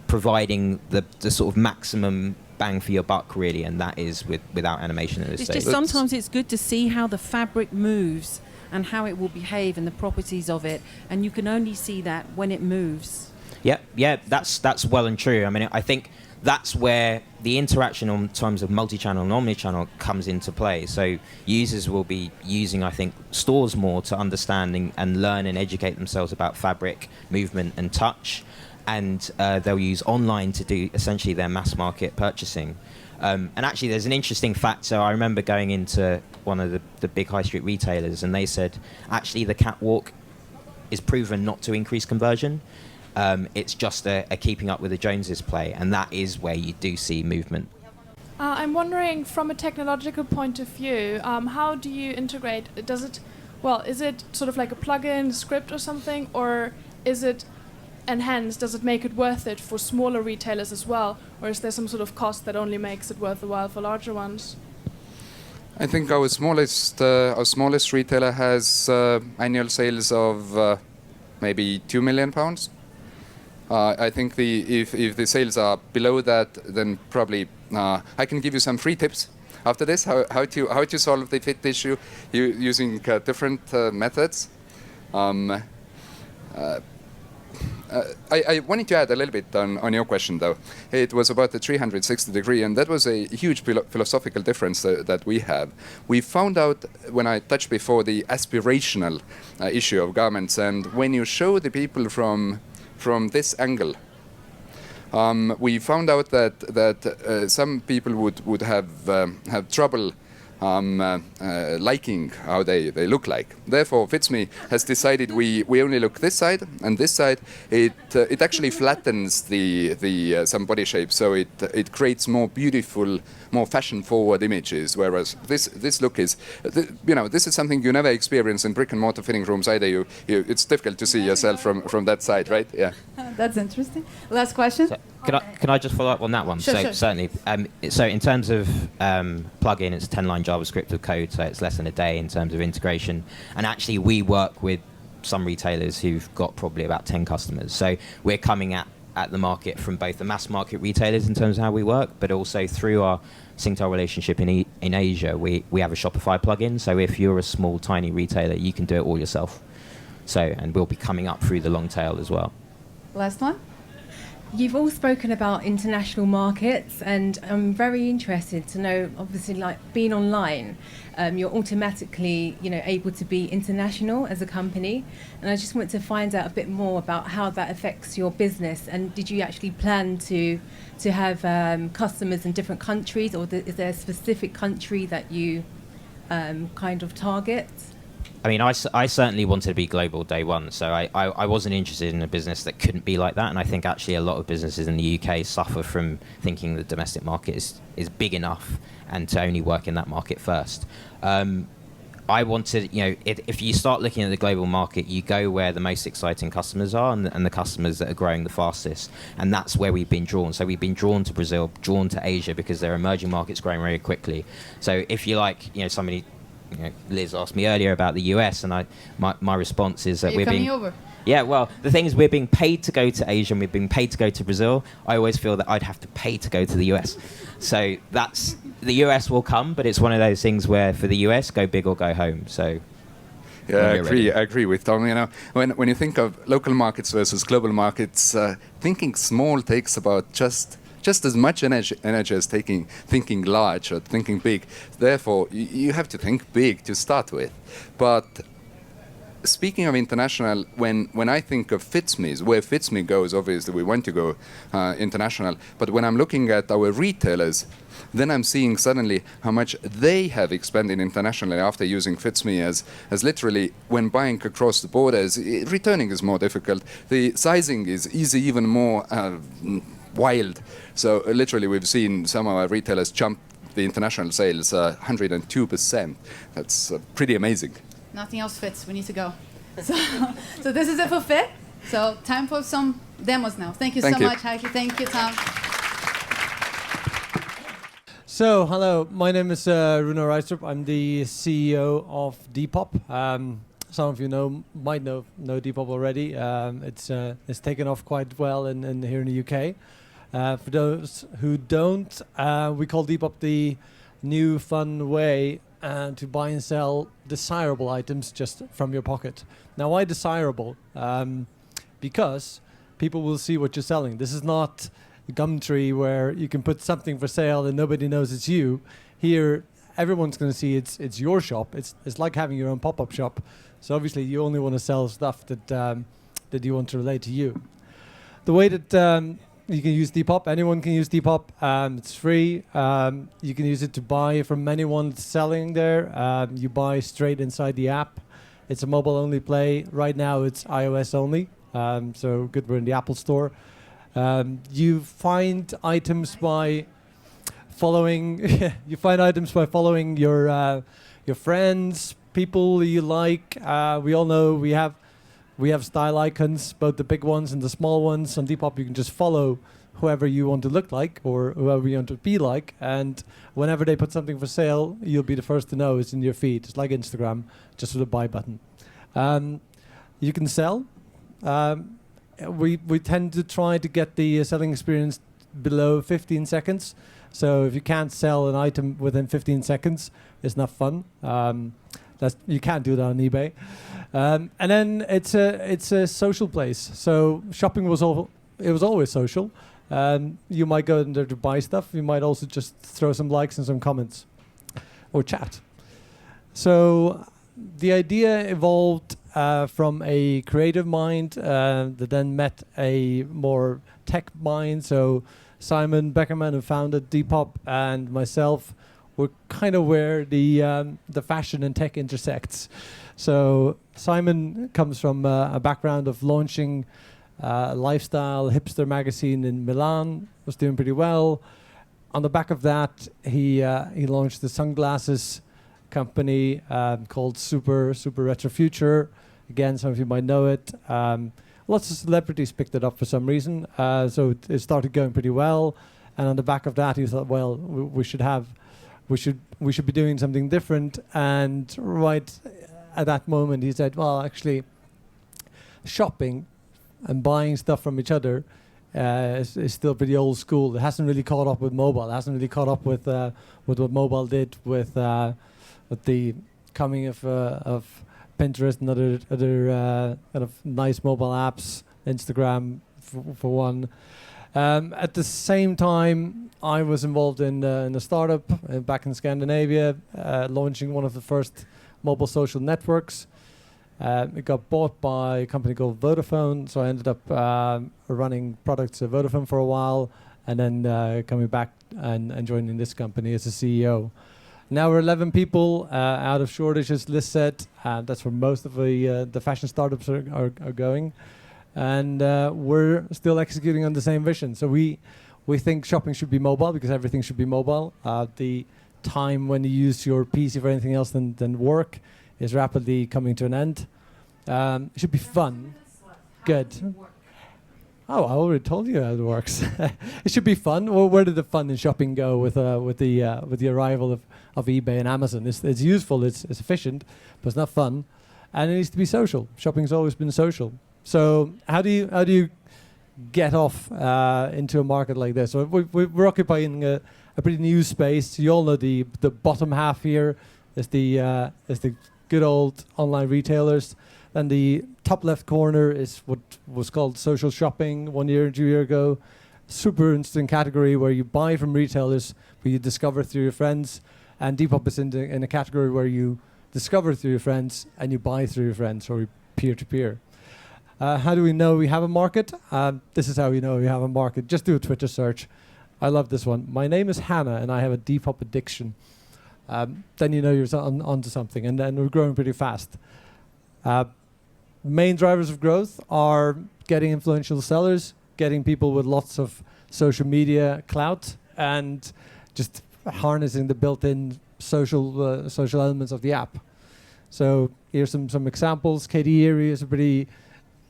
providing the sort of maximum bang for your buck, really, and that is without animation at this stage. Just sometimes it's good to see how the fabric moves and how it will behave and the properties of it, and you can only see that when it moves. Yeah, that's well and true. I mean, I think that's where the interaction on terms of multi-channel and omni-channel comes into play. So users will be using, I think, stores more to understand and learn and educate themselves about fabric, movement and touch, and they'll use online to do essentially their mass market purchasing. And actually, there's an interesting fact. So I remember going into one of the big high street retailers, and they said, actually, the catwalk is proven not to increase conversion. It's just a keeping up with the Joneses play, and that is where you do see movement. I'm wondering, from a technological point of view, how do you integrate? Is it sort of like a plugin, script or something, or is it enhanced? Does it make it worth it for smaller retailers as well, or is there some sort of cost that only makes it worth the while for larger ones? I think our smallest retailer has annual sales of maybe £2 million. I think if the sales are below that, then probably I can give you some free tips after this how to solve the fit issue using different methods. I wanted to add a little bit on your question, though. It was about the 360 degree, and that was a huge philosophical difference that we have. We found out, when I touched before, the aspirational issue of garments, and when you show the people from this angle, we found out that some people would have trouble liking how they look like. Therefore, FitsMe has decided we only look this side and this side. It actually flattens the some body shape, so it creates more beautiful, more fashion-forward images. Whereas this look is, this is something you never experience in brick and mortar fitting rooms either. It's difficult to see yourself from that side, right? Yeah. That's interesting. Last question. So can I just follow up on that one? Sure. Certainly. So in terms of plugin, it's 10-line JavaScript of code, so it's less than a day in terms of integration. And actually, we work with some retailers who've got probably about 10 customers. So we're coming at the market from both the mass market retailers in terms of how we work, but also through our Singtel relationship in Asia, we have a Shopify plugin. So if you're a small, tiny retailer, you can do it all yourself. And we'll be coming up through the long tail as well. Last one. You've all spoken about international markets, and I'm very interested to know, obviously, like being online, you're automatically, able to be international as a company. And I just want to find out a bit more about how that affects your business. And did you actually plan to have customers in different countries, or is there a specific country that you kind of target? I mean, I certainly wanted to be global day one, so I wasn't interested in a business that couldn't be like that, and I think actually a lot of businesses in the UK suffer from thinking the domestic market is big enough and to only work in that market first. I wanted, if you start looking at the global market, you go where the most exciting customers are and the customers that are growing the fastest, and that's where we've been drawn. So we've been drawn to Brazil, drawn to Asia, because they're emerging markets growing very quickly. So if you like, somebody... Liz asked me earlier about the US, and my response is that we're coming over. Yeah, well, the thing is, we're being paid to go to Asia and we're being paid to go to Brazil. I always feel that I'd have to pay to go to the US. So the US will come, but it's one of those things where for the US, go big or go home. So yeah, I agree with Tom. When you think of local markets versus global markets, thinking small takes about just as much energy as thinking large or thinking big. Therefore, you have to think big to start with. But speaking of international, when I think of FitsMe, where FitsMe goes, obviously we want to go international. But when I'm looking at our retailers, then I'm seeing suddenly how much they have expanded internationally after using FitsMe as literally when buying across the borders, returning is more difficult. The sizing is even more wild. So literally we've seen some of our retailers jump the international sales 102%. That's pretty amazing. Nothing else fits. We need to go. So this is it for Fit. So time for some demos now. Thank you so much, Heike. Thank you, Tom. So, hello. My name is Runar Rijstrup. I'm the CEO of Depop. Some of you might know Depop already. It's taken off quite well in here in the UK. For those who don't, we call Depop the new fun way to buy and sell desirable items just from your pocket. Now, why desirable? Because people will see what you're selling. This is not Gumtree where you can put something for sale and nobody knows it's you. Here, everyone's going to see it's your shop. It's like having your own pop-up shop. So obviously, you only want to sell stuff that you want to relate to you. The way that you can use Depop. Anyone can use Depop. It's free. You can use it to buy from anyone that's selling there. You buy straight inside the app. It's a mobile-only play. Right now, it's iOS only. So good, we're in the Apple Store. You find items by following. You find items by following your friends, people you like. We all know we have style icons, both the big ones and the small ones. On Depop, you can just follow whoever you want to look like or whoever you want to be like. And whenever they put something for sale, you'll be the first to know. It's in your feed. It's like Instagram, just with a buy button. You can sell. We tend to try to get the selling experience below 15 seconds. So if you can't sell an item within 15 seconds, it's not fun. You can't do that on eBay. And then it's a social place. So shopping was always social. You might go in there to buy stuff. You might also just throw some likes and some comments or chat. So the idea evolved from a creative mind that then met a more tech mind. So Simon Beckerman, who founded Depop, and myself we're kind of where the fashion and tech intersects. So Simon comes from a background of launching a lifestyle hipster magazine in Milan, was doing pretty well. On the back of that, he launched the sunglasses company called Super Retro Future. Again, some of you might know it. Lots of celebrities picked it up for some reason, so it started going pretty well. And on the back of that, he thought, well, we should be doing something different. And right at that moment, he said, well, actually, shopping and buying stuff from each other is still pretty old school. It hasn't really caught up with mobile. It hasn't really caught up with what mobile did with the coming of Pinterest and other kind of nice mobile apps, Instagram for one. At the same time, I was involved in a startup back in Scandinavia, launching one of the first mobile social networks. It got bought by a company called Vodafone, so I ended up running products at Vodafone for a while, and then coming back and joining this company as a CEO. Now we're 11 people out of Shoreditch, as Liz said. That's where most of the fashion startups are going. And we're still executing on the same vision. So we think shopping should be mobile because everything should be mobile. The time when you use your PC for anything else than work is rapidly coming to an end. It should be fun. Good. Oh, I already told you how it works. It should be fun. Well, where did the fun in shopping go with the arrival of eBay and Amazon? It's useful, it's efficient, but it's not fun, and it needs to be social. Shopping's always been social. So how do you get off into a market like this? So we're occupying a pretty new space. You all know the bottom half here is the good old online retailers. And the top left corner is what was called social shopping 2 years ago. Super interesting category where you buy from retailers, where you discover through your friends. And Depop is in a category where you discover through your friends and you buy through your friends, or peer-to-peer. How do we know we have a market? This is how we know we have a market. Just do a Twitter search. I love this one. My name is Hannah and I have a Depop addiction. Then you know you're onto something, and then we're growing pretty fast. Main drivers of growth are getting influential sellers, getting people with lots of social media clout, and just harnessing the built-in social elements of the app. So here's some examples. Katie Erie is a pretty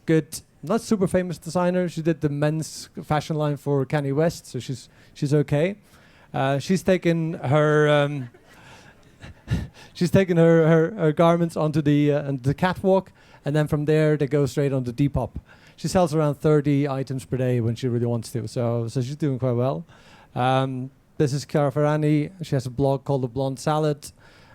good, not super famous designer. She did the men's fashion line for Kanye West, so she's okay. She's taken her her garments onto the catwalk, and then from there they go straight onto Depop. She sells around 30 items per day when she really wants to, so she's doing quite well. This is Chiara Ferrani. She has a blog called The Blonde Salad.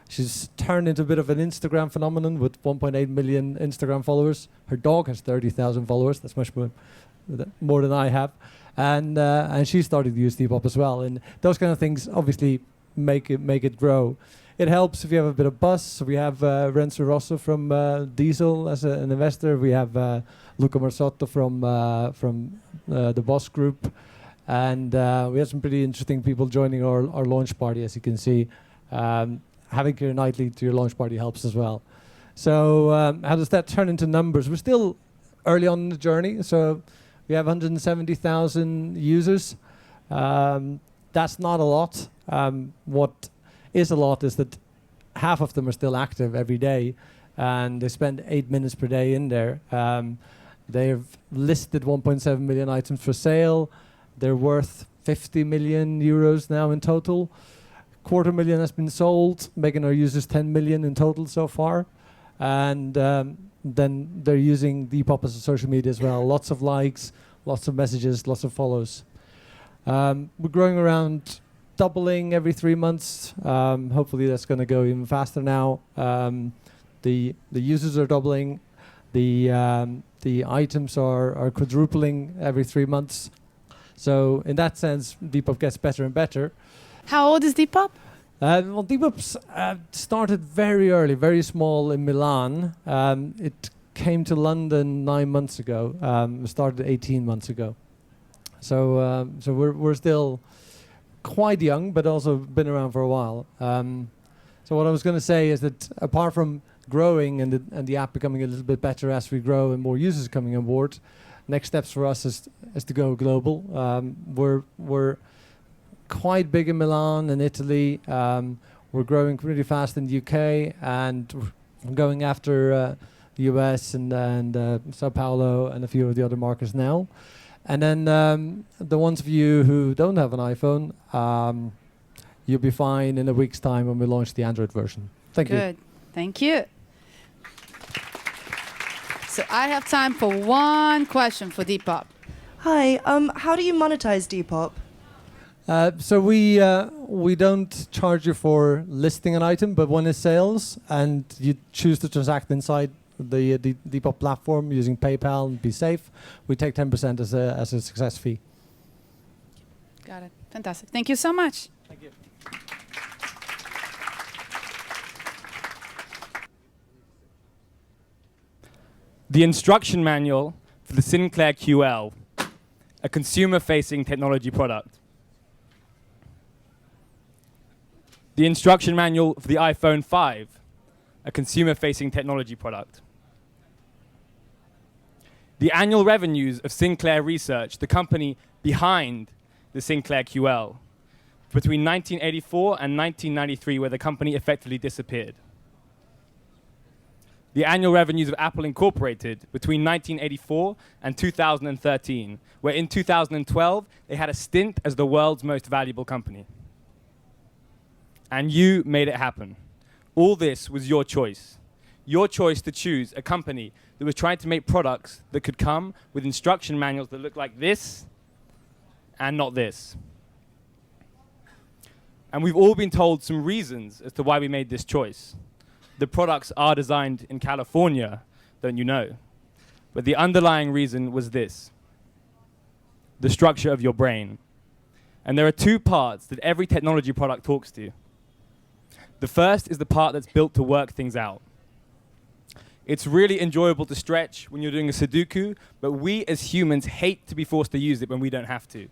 She's turned into a bit of an Instagram phenomenon with 1.8 million Instagram followers. Her dog has 30,000 followers. That's much more than I have. And she started to use Depop as well. And those kind of things obviously make it grow. It helps if you have a bit of buzz. So we have Renzo Rosso from Diesel as an investor. We have Luca Marsotto from the Boss Group. And we had some pretty interesting people joining our launch party, as you can see. Having Keira Knightley to your launch party helps as well. So how does that turn into numbers? We're still early on in the journey. So we have 170,000 users. That's not a lot. What is a lot is that half of them are still active every day, and they spend 8 minutes per day in there. They've listed 1.7 million items for sale. They're worth 50 million euros now in total. 250,000 has been sold, making our users 10 million in total so far. And then they're using Depop as a social media as well. Lots of likes, lots of messages, lots of follows. We're growing around doubling every 3 months. Hopefully that's going to go even faster now. The users are doubling. The items are quadrupling every 3 months. So in that sense, Depop gets better and better. How old is Depop? Well, Depop's started very early, very small in Milan. It came to London 9 months ago. It started 18 months ago. So we're still quite young, but also been around for a while. So what I was going to say is that apart from growing and the app becoming a little bit better as we grow and more users coming on board, next steps for us is to go global. We're quite big in Milan and Italy. We're growing really fast in the UK, and we're going after the US and Sao Paulo and a few of the other markets now. And then the ones of you who don't have an iPhone, you'll be fine in a week's time when we launch the Android version. Thank you. Good. Thank you. So I have time for one question for Depop. Hi, how do you monetize Depop? So we don't charge you for listing an item, but when it's sales and you choose to transact inside the Depop platform using PayPal and Be Safe, we take 10% as a success fee. Got it. Fantastic. Thank you so much. Thank you. The instruction manual for the Sinclair QL, a consumer-facing technology product. The instruction manual for the iPhone 5, a consumer-facing technology product. The annual revenues of Sinclair Research, the company behind the Sinclair QL, between 1984 and 1993, where the company effectively disappeared. The annual revenues of Apple Incorporated between 1984 and 2013, where in 2012 they had a stint as the world's most valuable company. And you made it happen. All this was your choice. Your choice to choose a company that was trying to make products that could come with instruction manuals that look like this and not this. And we've all been told some reasons as to why we made this choice. The products are designed in California, don't you know? But the underlying reason was this: the structure of your brain. And there are two parts that every technology product talks to. The first is the part that's built to work things out. It's really enjoyable to stretch when you're doing a Sudoku, but we as humans hate to be forced to use it when we don't have to.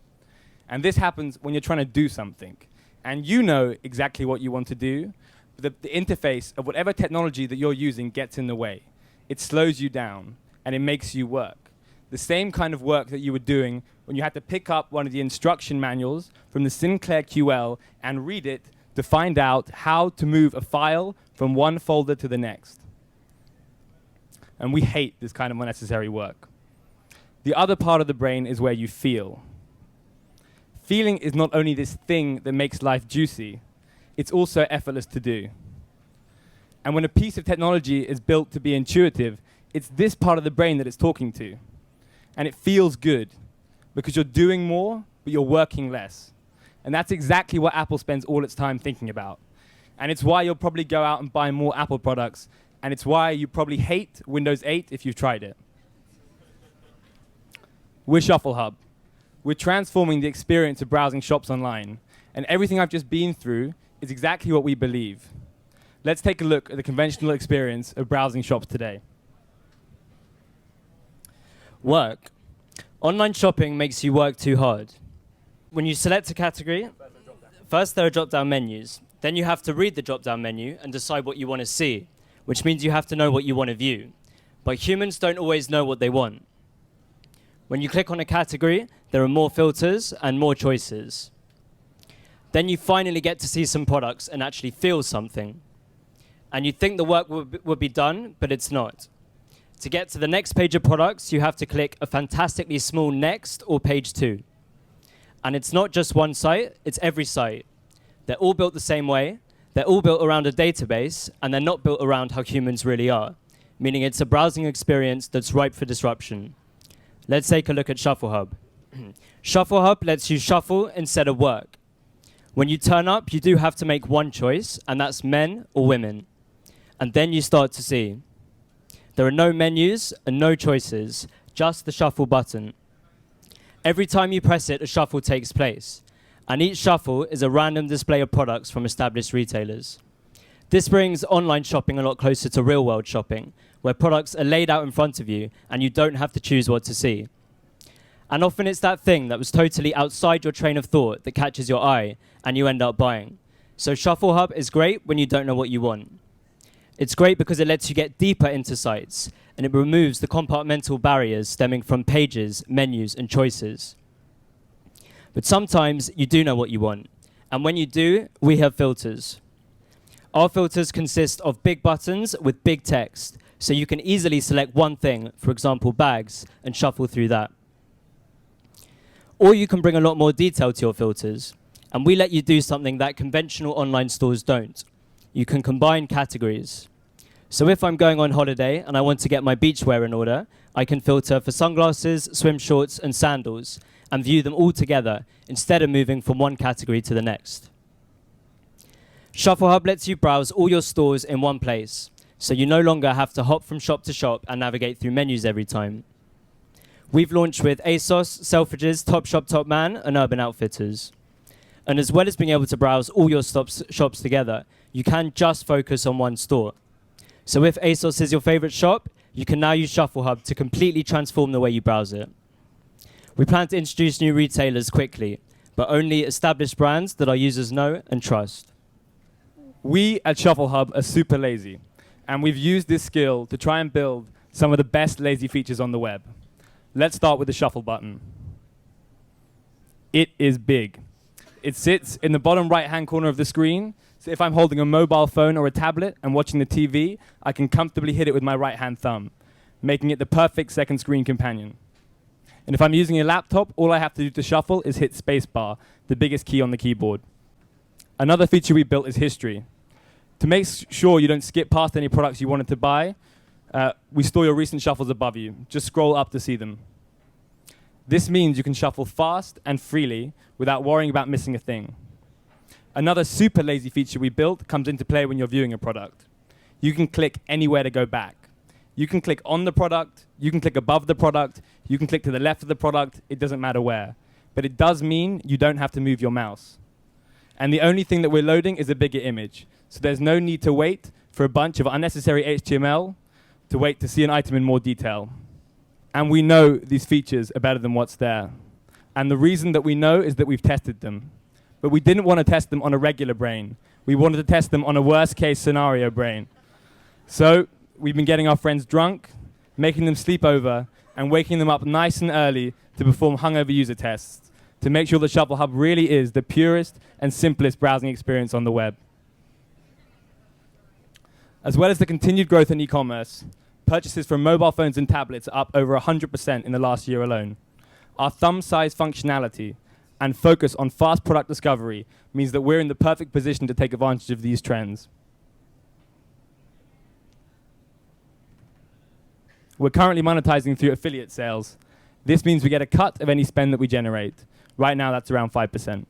And this happens when you're trying to do something. And you know exactly what you want to do, but the interface of whatever technology that you're using gets in the way. It slows you down, and it makes you work. The same kind of work that you were doing when you had to pick up one of the instruction manuals from the Sinclair QL and read it to find out how to move a file from one folder to the next. And we hate this kind of unnecessary work. The other part of the brain is where you feel. Feeling is not only this thing that makes life juicy, it's also effortless to do. And when a piece of technology is built to be intuitive, it's this part of the brain that it's talking to. And it feels good because you're doing more, but you're working less. And that's exactly what Apple spends all its time thinking about. And it's why you'll probably go out and buy more Apple products. And it's why you probably hate Windows 8 if you've tried it. We're Shuffle Hub. We're transforming the experience of browsing shops online. And everything I've just been through is exactly what we believe. Let's take a look at the conventional experience of browsing shops today. Work. Online shopping makes you work too hard. When you select a category, first there are drop-down menus. Then you have to read the drop-down menu and decide what you want to see, which means you have to know what you want to view. But humans don't always know what they want. When you click on a category, there are more filters and more choices. Then you finally get to see some products and actually feel something. And you think the work would be done, but it's not. To get to the next page of products, you have to click a fantastically small next or page 2. And it's not just one site, it's every site. They're all built the same way, they're all built around a database, and they're not built around how humans really are, meaning it's a browsing experience that's ripe for disruption. Let's take a look at Shuffle Hub. Shuffle Hub lets you shuffle instead of work. When you turn up, you do have to make one choice, and that's men or women. And then you start to see. There are no menus and no choices, just the shuffle button. Every time you press it, a shuffle takes place. And each shuffle is a random display of products from established retailers. This brings online shopping a lot closer to real-world shopping, where products are laid out in front of you and you don't have to choose what to see. And often it's that thing that was totally outside your train of thought that catches your eye and you end up buying. So Shuffle Hub is great when you don't know what you want. It's great because it lets you get deeper into sites and it removes the compartmental barriers stemming from pages, menus, and choices. But sometimes you do know what you want. And when you do, we have filters. Our filters consist of big buttons with big text, so you can easily select one thing, for example, bags, and shuffle through that. Or you can bring a lot more detail to your filters, and we let you do something that conventional online stores don't. You can combine categories. So if I'm going on holiday and I want to get my beachwear in order, I can filter for sunglasses, swim shorts, and sandals, and view them all together instead of moving from one category to the next. Shuffle Hub lets you browse all your stores in one place, so you no longer have to hop from shop to shop and navigate through menus every time. We've launched with ASOS, Selfridges, Topshop, Topman, and Urban Outfitters. And as well as being able to browse all your shops together, you can just focus on one store. So if ASOS is your favorite shop, you can now use Shuffle Hub to completely transform the way you browse it. We plan to introduce new retailers quickly, but only established brands that our users know and trust. We at Shuffle Hub are super lazy, and we've used this skill to try and build some of the best lazy features on the web. Let's start with the shuffle button. It is big. It sits in the bottom right-hand corner of the screen, so if I'm holding a mobile phone or a tablet and watching the TV, I can comfortably hit it with my right-hand thumb, making it the perfect second screen companion. And if I'm using a laptop, all I have to do to shuffle is hit spacebar, the biggest key on the keyboard. Another feature we built is history. To make sure you don't skip past any products you wanted to buy, we store your recent shuffles above you. Just scroll up to see them. This means you can shuffle fast and freely without worrying about missing a thing. Another super lazy feature we built comes into play when you're viewing a product. You can click anywhere to go back. You can click on the product, you can click above the product, you can click to the left of the product, it doesn't matter where. But it does mean you don't have to move your mouse. And the only thing that we're loading is a bigger image. So there's no need to wait for a bunch of unnecessary HTML to wait to see an item in more detail. And we know these features are better than what's there. And the reason that we know is that we've tested them. But we didn't want to test them on a regular brain. We wanted to test them on a worst case scenario brain. So we've been getting our friends drunk, making them sleep over, and waking them up nice and early to perform hungover user tests to make sure the Shuffle Hub really is the purest and simplest browsing experience on the web. As well as the continued growth in e-commerce, purchases from mobile phones and tablets are up over 100% in the last year alone. Our thumb-sized functionality and focus on fast product discovery means that we're in the perfect position to take advantage of these trends. We're currently monetizing through affiliate sales. This means we get a cut of any spend that we generate. Right now, that's around 5%.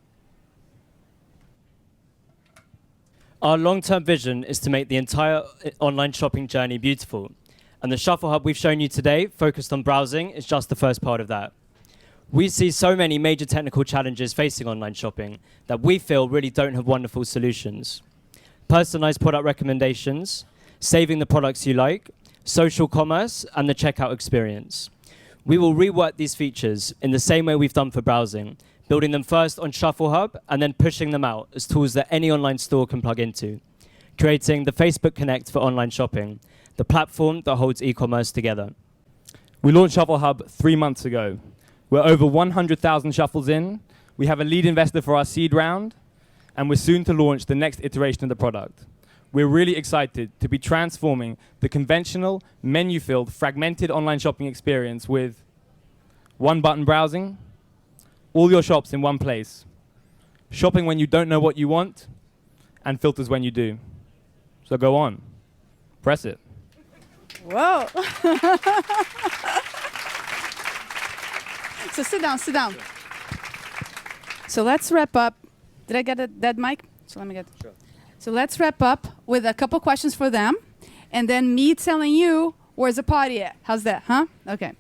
Our long-term vision is to make the entire online shopping journey beautiful. And the Shuffle Hub we've shown you today, focused on browsing, is just the first part of that. We see so many major technical challenges facing online shopping that we feel really don't have wonderful solutions. Personalized product recommendations, saving the products you like, social commerce, and the checkout experience. We will rework these features in the same way we've done for browsing, building them first on Shuffle Hub and then pushing them out as tools that any online store can plug into, creating the Facebook Connect for online shopping, the platform that holds e-commerce together. We launched Shuffle Hub 3 months ago. We're over 100,000 shuffles in. We have a lead investor for our seed round, and we're soon to launch the next iteration of the product. We're really excited to be transforming the conventional, menu-filled, fragmented online shopping experience with one-button browsing, all your shops in one place, shopping when you don't know what you want, and filters when you do. So go on, press it. Whoa. So sit down, sit down. So let's wrap up. Did I get a dead mic? So let me get. Sure. So let's wrap up with a couple questions for them, and then me telling you where's the party at. How's that, huh? Okay.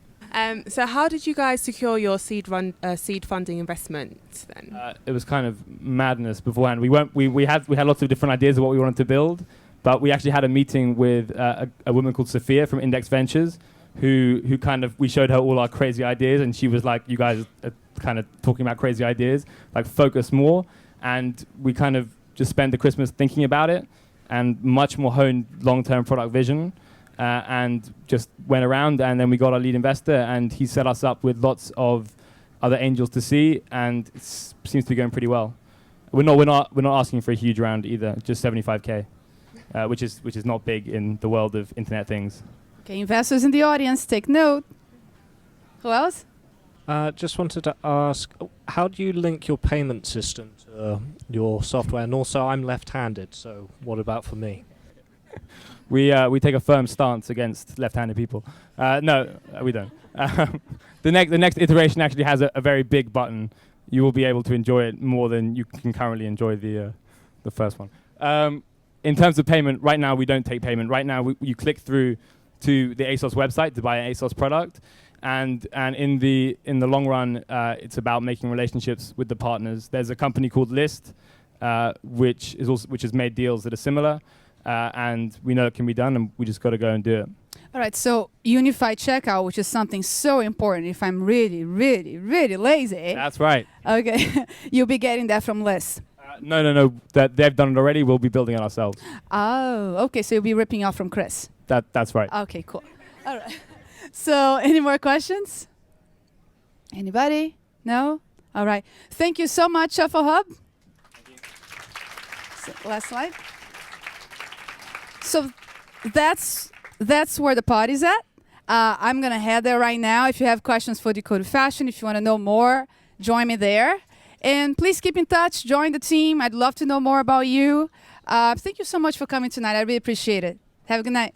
So how did you guys secure your seed funding investment then? It was kind of madness beforehand. We had lots of different ideas of what we wanted to build, but we actually had a meeting with a woman called Sophia from Index Ventures, who kind of, we showed her all our crazy ideas, and she was like, you guys are kind of talking about crazy ideas, like focus more. And we kind of just spent the Christmas thinking about it and much more honed long-term product vision, and just went around, and then we got our lead investor, and he set us up with lots of other angels to see, and it seems to be going pretty well. We're not asking for a huge round either, just 75K, which is not big in the world of internet things. Okay, investors in the audience, take note. Who else? Just wanted to ask, how do you link your payment system to your software? And also, I'm left-handed, so what about for me? We take a firm stance against left-handed people. No, we don't. The next iteration actually has a very big button. You will be able to enjoy it more than you can currently enjoy the first one. In terms of payment, right now we don't take payment. Right now you click through to the ASOS website to buy an ASOS product, and in the long run, it's about making relationships with the partners. There's a company called List, which has made deals that are similar, and we know it can be done, and we just got to go and do it. All right, so unified checkout, which is something so important if I'm really, really, really lazy. That's right. Okay, you'll be getting that from Liz. No. That they've done it already. We'll be building it ourselves. Oh, okay, so you'll be ripping off from Chris. That's right. Okay, cool. All right. So, any more questions? Anybody? No? All right. Thank you so much, Shuffle Hub. So, last slide. So, that's where the party's at. I'm going to head there right now. If you have questions for Decoded Fashion, if you want to know more, join me there. And please keep in touch. Join the team. I'd love to know more about you. Thank you so much for coming tonight. I really appreciate it. Have a good night.